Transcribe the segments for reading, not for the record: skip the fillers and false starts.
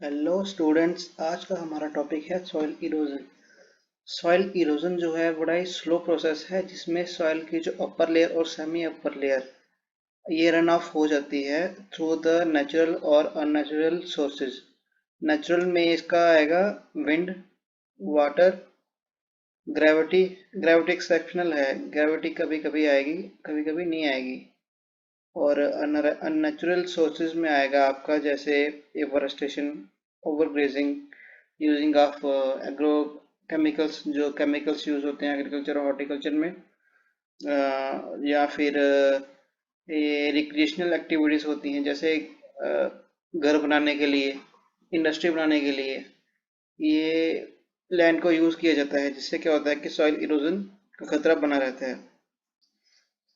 Hello students, आज का हमारा टॉपिक है सॉइल इरोजन। सॉइल इरोजन जो है बड़ा ही स्लो प्रोसेस है जिसमें सॉइल की जो अपर लेयर और सेमी अपर लेयर ये रन ऑफ हो जाती है थ्रू द नेचुरल और अननेचुरल सोर्सेज। नेचुरल में इसका आएगा wind, water, gravity. Gravity exceptional है, ग्रेविटी कभी कभी आएगी, कभी कभी नहीं आएगी। और अननेचुरल सोर्सेज में आएगा आपका जैसे afforestation, overgrazing, using of agro chemicals, जो केमिकल्स यूज होते हैं एग्रीकल्चर और हॉर्टिकल्चर में, या फिर ये रिक्रिएशनल एक्टिविटीज होती हैं जैसे घर बनाने के लिए, इंडस्ट्री बनाने के लिए ये लैंड को यूज किया जाता है, जिससे क्या होता है कि सॉइल इरोजन का खतरा बना रहता है।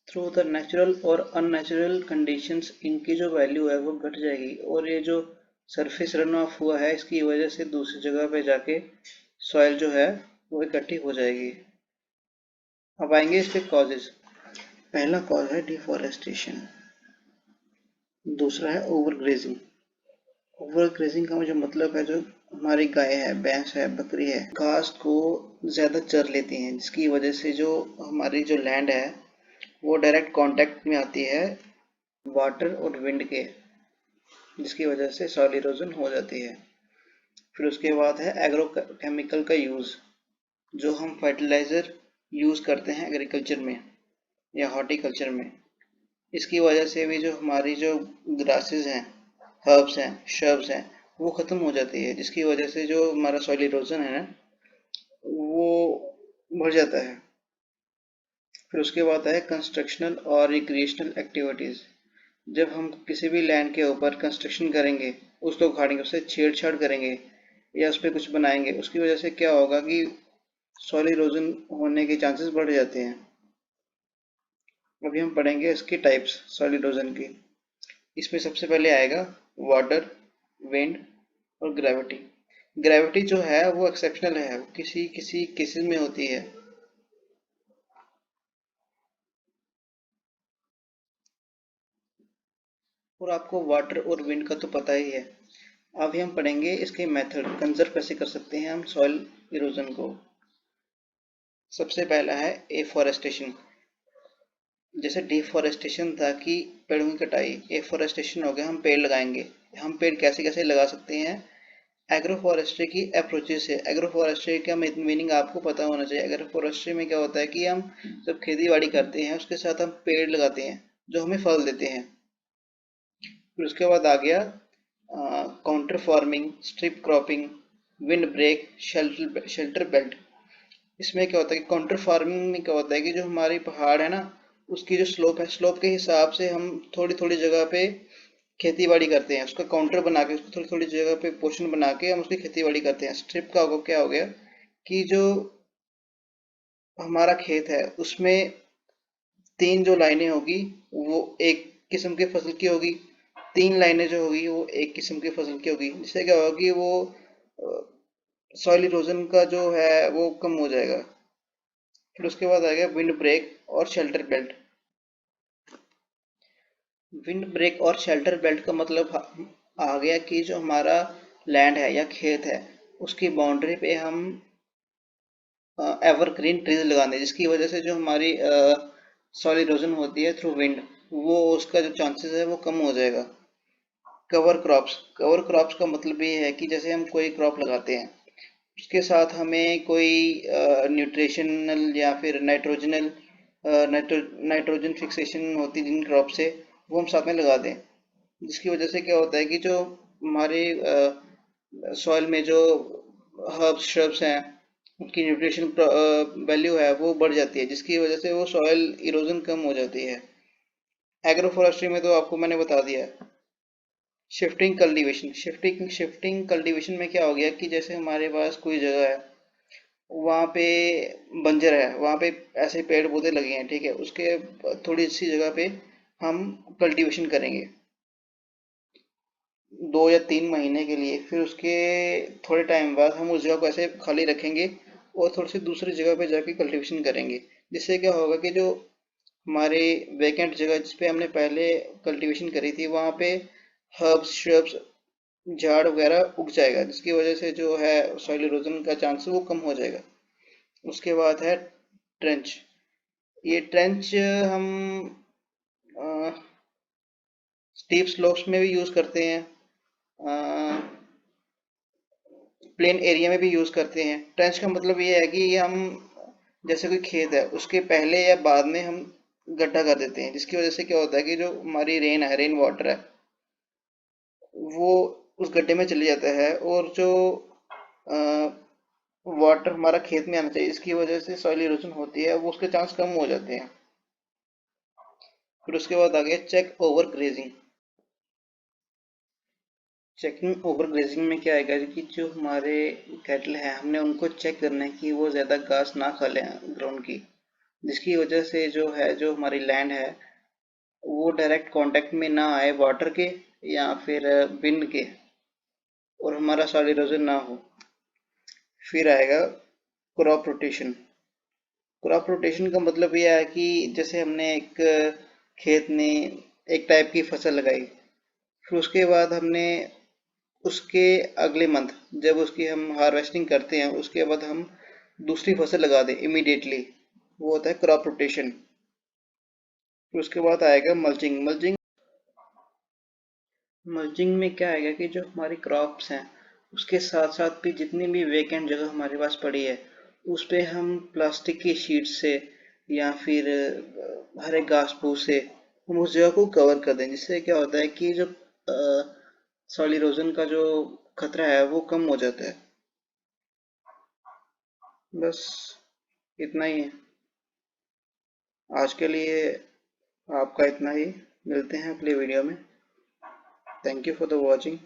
थ्रू द नेचुरल और अननेचुरल कंडीशंस इनकी जो वैल्यू है वो घट जाएगी, और ये जो सरफेस रन ऑफ हुआ है इसकी वजह से दूसरी जगह पे जाके सॉइल जो है वो इकट्ठी हो जाएगी। अब आएंगे इसके कॉजेज। पहला कॉज है डिफॉरेस्टेशन, दूसरा है ओवरग्रेजिंग। ओवरग्रेजिंग का मुझे मतलब है जो हमारी गाय है, भैंस है, बकरी है, घास को ज़्यादा चर लेती हैं, जिसकी वजह से जो हमारी जो लैंड है वो डायरेक्ट कांटेक्ट में आती है वाटर और विंड के, जिसकी वजह से सॉइल इरोजन हो जाती है। फिर उसके बाद है एग्रो केमिकल का यूज़, जो हम फर्टिलाइज़र यूज़ करते हैं एग्रीकल्चर में या हॉर्टिकल्चर में। इसकी वजह से भी जो हमारी जो ग्रासेस हैं, हर्ब्स हैं, श्रब्स हैं, वो ख़त्म हो जाती है, जिसकी वजह से जो हमारा सॉइल इरोजन है ना वो बढ़ जाता है। फिर उसके बाद है कंस्ट्रक्शनल और रिक्रिएशनल एक्टिविटीज़। जब हम किसी भी लैंड के ऊपर कंस्ट्रक्शन करेंगे, उसको उखाड़ेंगे, उससे छेड़छाड़ करेंगे या उस पर कुछ बनाएंगे, उसकी वजह से क्या होगा कि सॉइल इरोजन होने के चांसेस बढ़ जाते हैं। अभी हम पढ़ेंगे इसकी टाइप्स सॉइल इरोजन की। इसमें सबसे पहले आएगा वाटर, विंड और ग्रेविटी। ग्रेविटी जो है वो एक्सेप्शनल है, वो किसी किसी केसेस में होती है। और आपको वाटर और विंड का तो पता ही है। अभी हम पढ़ेंगे इसके मेथड, कंजर्व कैसे कर सकते हैं हम सॉइल इरोजन को। सबसे पहला है एफॉरेस्टेशन। जैसे डिफॉरेस्टेशन था कि पेड़ों की कटाई, एफॉरेस्टेशन हो गया हम पेड़ लगाएंगे। हम पेड़ कैसे कैसे लगा सकते हैं? एग्रो फॉरेस्ट्री की अप्रोचेस है। एग्रो फॉरेस्ट्री का मीनिंग आपको पता होना चाहिए। एग्रो फॉरेस्ट्री में क्या होता है कि हम जब खेती बाड़ी करते हैं उसके साथ हम पेड़ लगाते हैं जो हमें फल देते हैं। फिर उसके बाद आ गया contour farming, strip cropping, windbreak, shelterbelt. इसमें क्या होता है कि काउंटर फार्मिंग में क्या होता है कि जो हमारी पहाड़ है ना, उसकी जो स्लोप है, स्लोप के हिसाब से हम थोड़ी थोड़ी जगह पे खेती बाड़ी करते हैं, उसका काउंटर बना के, उसको थोड़ी थोड़ी जगह पे पोर्शन बना के हम उसकी खेती बाड़ी करते हैं। स्ट्रिप का क्या हो गया कि जो हमारा खेत है उसमें तीन जो लाइनें होगी वो एक किस्म की फसल की होगी, तीन लाइनें जो होगी वो एक किस्म की फसल की होगी, जिससे क्या होगा कि वो सॉइल इरोजन का जो है वो कम हो जाएगा। फिर उसके बाद आ गया विंड ब्रेक और शेल्टर बेल्ट। विंड ब्रेक और शेल्टर बेल्ट का मतलब आ गया कि जो हमारा लैंड है या खेत है उसकी बाउंड्री पे हम एवरग्रीन ट्रीज लगाने, जिसकी वजह से जो हमारी सॉइल इरोजन होती है थ्रू विंड, वो उसका जो चांसेस है वो कम हो जाएगा। कवर क्रॉप्स, कवर क्रॉप्स का मतलब ये है कि जैसे हम कोई क्रॉप लगाते हैं उसके साथ हमें कोई न्यूट्रिशनल या फिर नाइट्रोजन फिक्सेशन होती है जिन क्रॉप से, वो हम साथ में लगा दें, जिसकी वजह से क्या होता है कि जो हमारे सॉइल में जो हर्ब्स श्रब्स हैं उनकी न्यूट्रिशन वैल्यू है वो बढ़ जाती है, जिसकी वजह से वो सॉइल इरोजन कम हो जाती है। एग्रो फॉरेस्ट्री में तो आपको मैंने बता दिया है। शिफ्टिंग कल्टीवेशन, शिफ्टिंग कल्टीवेशन में क्या हो गया कि जैसे हमारे पास कोई जगह है, वहाँ पे बंजर है, वहाँ पे ऐसे पेड़ पौधे लगे हैं, ठीक है, उसके थोड़ी सी जगह पे हम कल्टीवेशन करेंगे 2 या 3 महीने के लिए। फिर उसके थोड़े टाइम बाद हम उस जगह को ऐसे खाली रखेंगे और थोड़ी सी दूसरी जगह पे जाके कल्टीवेशन करेंगे, जिससे क्या होगा कि जो हमारे वेकेंट जगह जिस पे हमने पहले कल्टीवेशन करी थी वहाँ पे हर्ब्स श्रब्स झाड़ वगैरह उग जाएगा, जिसकी वजह से जो है सॉइल इरोजन का चांस वो कम हो जाएगा। उसके बाद है ट्रेंच। ये ट्रेंच हम स्टीप स्लोप्स में भी यूज करते हैं, प्लेन एरिया में भी यूज करते हैं। ट्रेंच का मतलब ये है कि हम जैसे कोई खेत है उसके पहले या बाद में हम गड्ढा कर देते हैं, जिसकी वजह से क्या होता है कि जो हमारी रेन है, रेन वाटर है, वो उस गड्ढे में चले जाता है, और जो वाटर हमारा खेत में आना चाहिए, इसकी वजह से सॉइल इरोजन होती है, वो उसके चांस कम हो जाते हैं। फिर उसके बाद आ गया check overgrazing. Checking overgrazing में क्या आएगा कि जो हमारे कैटल हैं, हमने उनको चेक करना है कि वो ज़्यादा घास ना खा लें ग्राउंड की, जिसकी वजह से जो है, जो हमारी लैंड है, वो डायरेक्ट कांटेक्ट में ना आए वाटर के या फिर विंड के, और हमारा सॉइल इरोजन ना हो। फिर आएगा क्रॉप रोटेशन। क्रॉप रोटेशन का मतलब यह है कि जैसे हमने एक खेत में एक टाइप की फसल लगाई, फिर उसके बाद हमने उसके अगले मंथ जब उसकी हम हार्वेस्टिंग करते हैं, उसके बाद हम दूसरी फसल लगा दें इमीडिएटली, वो होता है क्रॉप रोटेशन। फिर उसके बाद आएगा मल्चिंग। मल्चिंग में क्या आएगा कि जो हमारी क्रॉप्स हैं, उसके साथ साथ भी जितनी भी वेकेंट जगह हमारे पास पड़ी है, उस पे हम प्लास्टिक की शीट से या फिर हरे घास फूस से हम उस जगह को कवर कर दें, जिससे क्या होता है कि जो सॉइल इरोजन का जो खतरा है वो कम हो जाता है। बस इतना ही है आज के लिए, आपका इतना ही। मिलते हैं अगले वीडियो में। Thank you for the watching.